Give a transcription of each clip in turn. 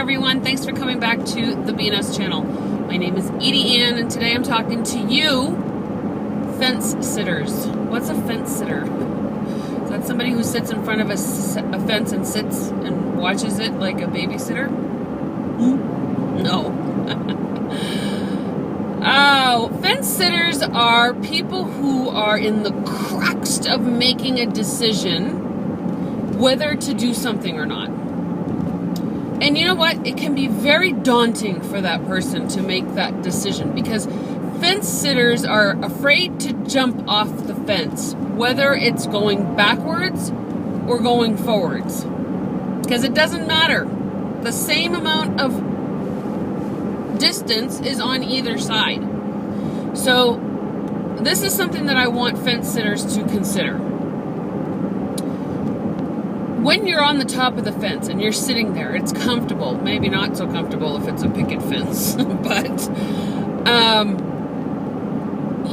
everyone. Thanks for coming back to the BNS channel. My name is Edie Ann, and today I'm talking to you, fence sitters. What's a fence sitter? Is that somebody who sits in front of a fence and sits and watches it like a babysitter? No. Fence sitters are people who are in the crux of making a decision whether to do something or not. And you know what? It can be very daunting for that person to make that decision because fence sitters are afraid to jump off the fence, whether it's going backwards or going forwards. Because it doesn't matter. The same amount of distance is on either side. So this is something that I want fence sitters to consider. When you're on the top of the fence and you're sitting there, it's comfortable. Maybe not so comfortable if it's a picket fence, but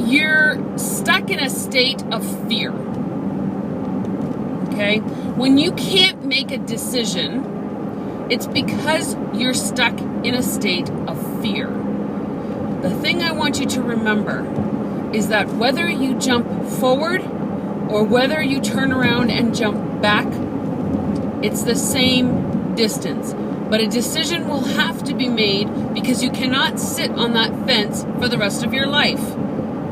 you're stuck in a state of fear. Okay? When you can't make a decision, it's because you're stuck in a state of fear. The thing I want you to remember is that whether you jump forward or whether you turn around and jump back, it's the same distance. But a decision will have to be made because you cannot sit on that fence for the rest of your life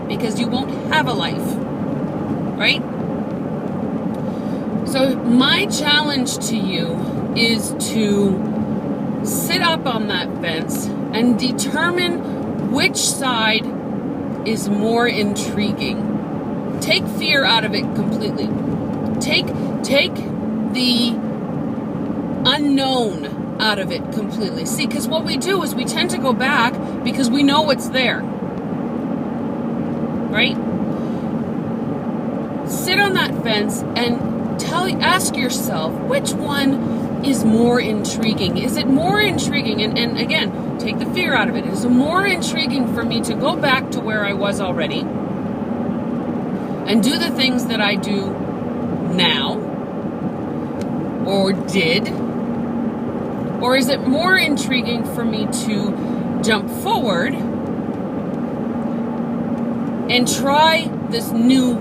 because you won't have a life, right? So my challenge to you is to sit up on that fence and determine which side is more intriguing. Take fear out of it completely. Take the unknown out of it completely. See, because what we do is we tend to go back because we know what's there. Right? Sit on that fence and ask yourself, which one is more intriguing? Is it more intriguing? And again, take the fear out of it. Is it more intriguing for me to go back to where I was already and do the things that I do now or did? Or is it more intriguing for me to jump forward and try this new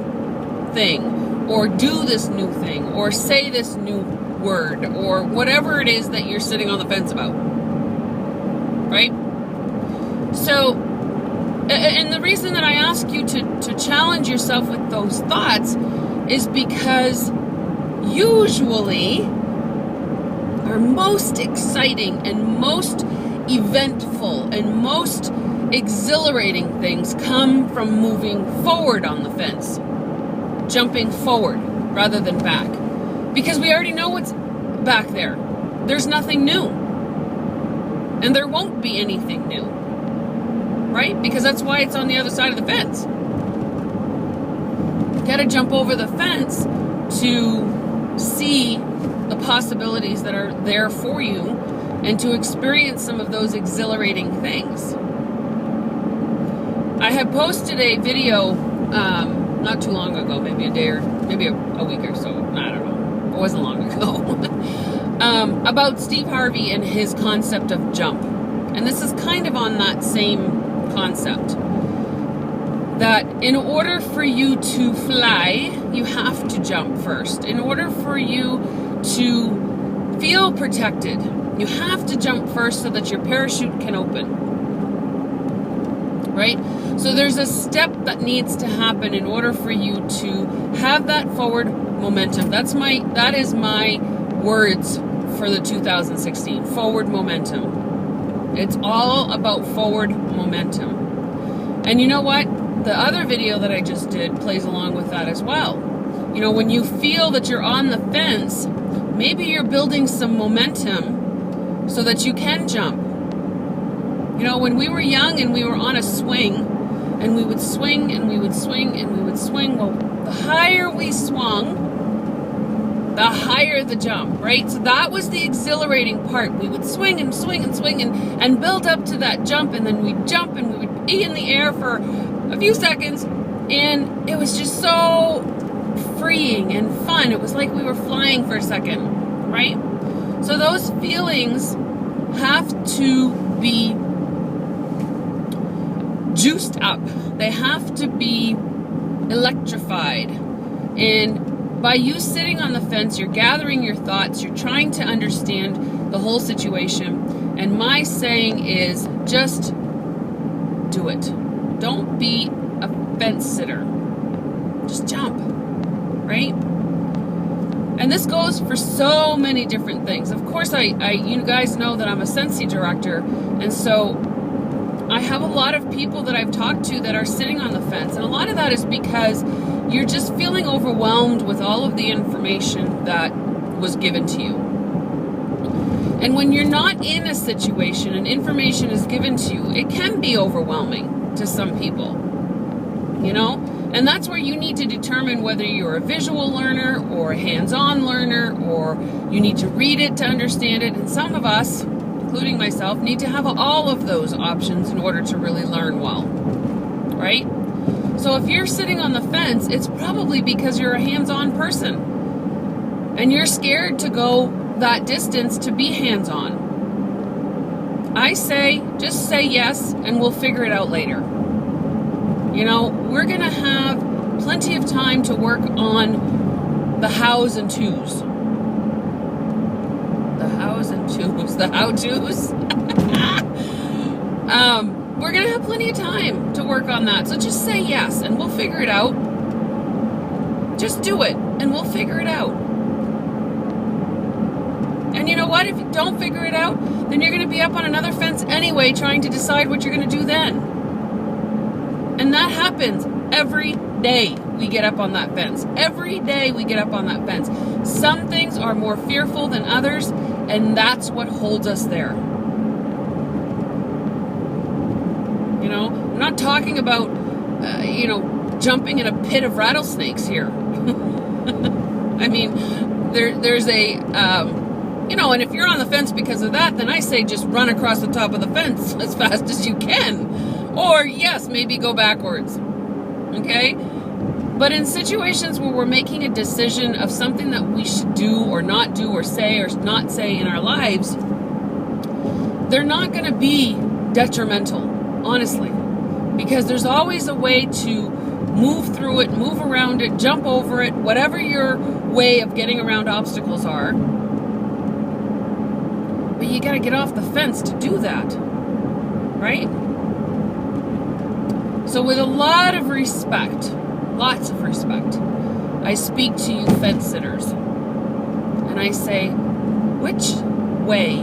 thing, or do this new thing, or say this new word, or whatever it is that you're sitting on the fence about, right? So, and the reason that I ask you to challenge yourself with those thoughts is because usually our most exciting and most eventful and most exhilarating things come from moving forward on the fence, jumping forward rather than back, because we already know what's back there. There's nothing new, and there won't be anything new, right? Because that's why it's on the other side of the fence. You gotta jump over the fence to see the possibilities that are there for you and to experience some of those exhilarating things. I had posted a video not too long ago, maybe a day or maybe a week or so, I don't know, it wasn't long ago, about Steve Harvey and his concept of jump. And this is kind of on that same concept, that in order for you to fly, you have to jump first. In order for you to feel protected, you have to jump first so that your parachute can open. Right? So there's a step that needs to happen in order for you to have that forward momentum. That is my words for the 2016, forward momentum. It's all about forward momentum. And you know what? The other video that I just did plays along with that as well. You know, when you feel that you're on the fence, maybe you're building some momentum so that you can jump. You know, when we were young and we were on a swing, and we would swing and we would swing and we would swing, well, the higher we swung, the higher the jump, right? So that was the exhilarating part. We would swing and swing and swing and build up to that jump, and then we'd jump and we would be in the air for a few seconds, and it was just so freeing and fun. It was like we were flying for a second, right? So those feelings have to be juiced up. They have to be electrified. And by you sitting on the fence, you're gathering your thoughts, you're trying to understand the whole situation. And my saying is just do it. Don't be a fence sitter. Just jump, right? And this goes for so many different things. Of course, you guys know that I'm a Sensi director, and so I have a lot of people that I've talked to that are sitting on the fence, and a lot of that is because you're just feeling overwhelmed with all of the information that was given to you. And when you're not in a situation and information is given to you, it can be overwhelming to some people, you know? And that's where you need to determine whether you're a visual learner or a hands-on learner, or you need to read it to understand it. And some of us, including myself, need to have all of those options in order to really learn well, right? So if you're sitting on the fence, it's probably because you're a hands-on person and you're scared to go that distance to be hands-on. I say, just say yes and we'll figure it out later. You know, we're going to have plenty of time to work on the hows and twos. The hows and twos, the how-tos. We're going to have plenty of time to work on that. So just say yes and we'll figure it out. Just do it and we'll figure it out. And you know what? If you don't figure it out, then you're going to be up on another fence anyway, trying to decide what you're going to do then. And that happens every day we get up on that fence. Every day we get up on that fence. Some things are more fearful than others, and that's what holds us there. You know, I'm not talking about, jumping in a pit of rattlesnakes here. I mean, there's a, and if you're on the fence because of that, then I say just run across the top of the fence as fast as you can. Or, yes, maybe go backwards, okay? But in situations where we're making a decision of something that we should do or not do or say or not say in our lives, they're not going to be detrimental, honestly, because there's always a way to move through it, move around it, jump over it, whatever your way of getting around obstacles are. But you got to get off the fence to do that, right? So with a lot of respect, lots of respect, I speak to you fence sitters. And I say, which way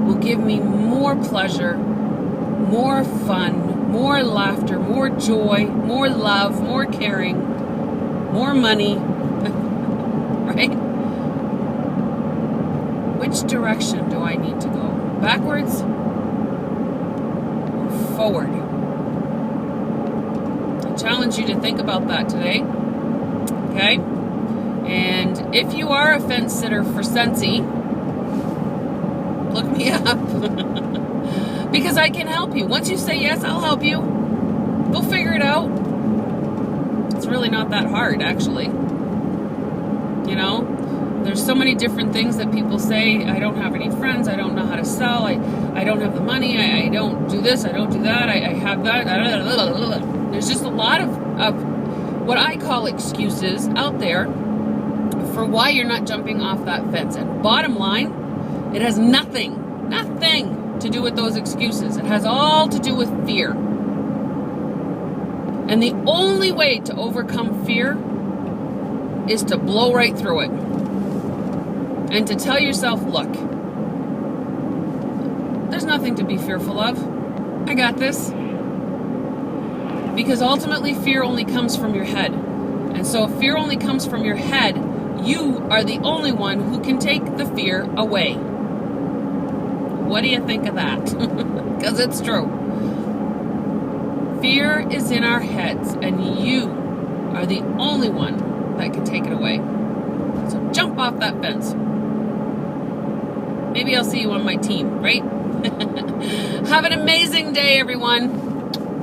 will give me more pleasure, more fun, more laughter, more joy, more love, more caring, more money, right? Which direction do I need to go? Backwards or forward? Challenge you to think about that today, okay? And if you are a fence sitter for Sensi, look me up because I can help you. Once you say yes, I'll help you. We'll figure it out. It's really not that hard, actually. You know, there's so many different things that people say. I don't have any friends. I don't know how to sell. I don't have the money. I don't do this. I don't do that. I have that. There's just a lot of what I call excuses out there for why you're not jumping off that fence. And bottom line, it has nothing to do with those excuses. It has all to do with fear. And the only way to overcome fear is to blow right through it. And to tell yourself, look, there's nothing to be fearful of. I got this. Because ultimately, fear only comes from your head. And so if fear only comes from your head, you are the only one who can take the fear away. What do you think of that? Because it's true. Fear is in our heads, and you are the only one that can take it away. So jump off that fence. Maybe I'll see you on my team, right? Have an amazing day, everyone.